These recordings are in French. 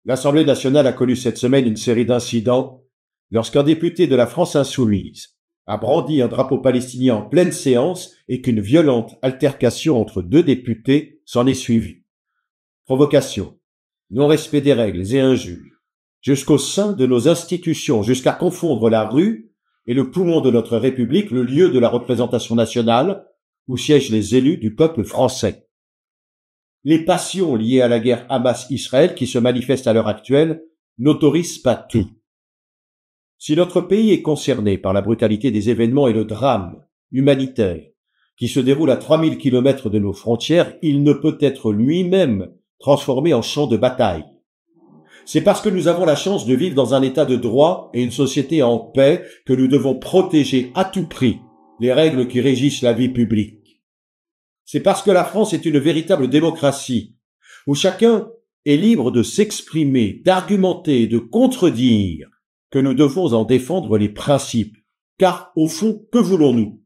L'Assemblée nationale a connu cette semaine une série d'incidents lorsqu'un député de la France insoumise a brandi un drapeau palestinien en pleine séance et qu'une violente altercation entre deux députés s'en est suivie. Provocation, non-respect des règles et injures, jusqu'au sein de nos institutions, jusqu'à confondre la rue et le poumon de notre République, le lieu de la représentation nationale, où siègent les élus du peuple français. Les passions liées à la guerre Hamas-Israël qui se manifestent à l'heure actuelle n'autorisent pas tout. Si notre pays est concerné par la brutalité des événements et le drame humanitaire qui se déroule à 3000 kilomètres de nos frontières, il ne peut être lui-même transformé en champ de bataille. C'est parce que nous avons la chance de vivre dans un état de droit et une société en paix que nous devons protéger à tout prix les règles qui régissent la vie publique. C'est parce que la France est une véritable démocratie, où chacun est libre de s'exprimer, d'argumenter et de contredire, que nous devons en défendre les principes. Car, au fond, que voulons-nous?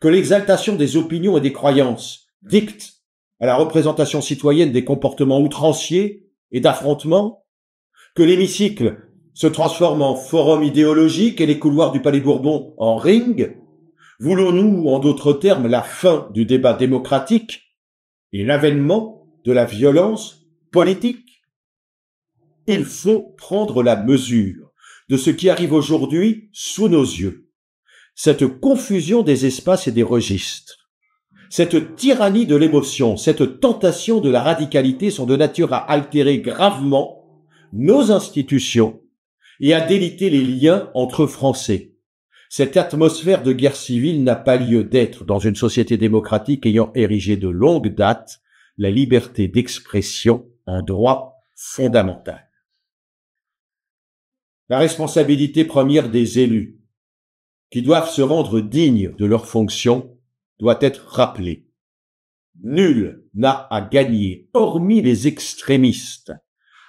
Que l'exaltation des opinions et des croyances dicte à la représentation citoyenne des comportements outranciers et d'affrontements? Que l'hémicycle se transforme en forum idéologique et les couloirs du Palais Bourbon en ring? Voulons-nous, en d'autres termes, la fin du débat démocratique et l'avènement de la violence politique? Il faut prendre la mesure de ce qui arrive aujourd'hui sous nos yeux. Cette confusion des espaces et des registres, cette tyrannie de l'émotion, cette tentation de la radicalité sont de nature à altérer gravement nos institutions et à déliter les liens entre Français. Cette atmosphère de guerre civile n'a pas lieu d'être dans une société démocratique ayant érigé de longue date la liberté d'expression en droit fondamental. La responsabilité première des élus, qui doivent se rendre dignes de leurs fonctions, doit être rappelée. Nul n'a à gagner, hormis les extrémistes,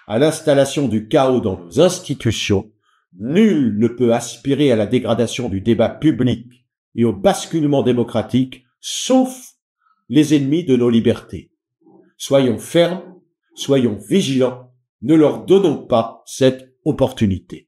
à l'installation du chaos dans nos institutions. Nul ne peut aspirer à la dégradation du débat public et au basculement démocratique, sauf les ennemis de nos libertés. Soyons fermes, soyons vigilants, ne leur donnons pas cette opportunité.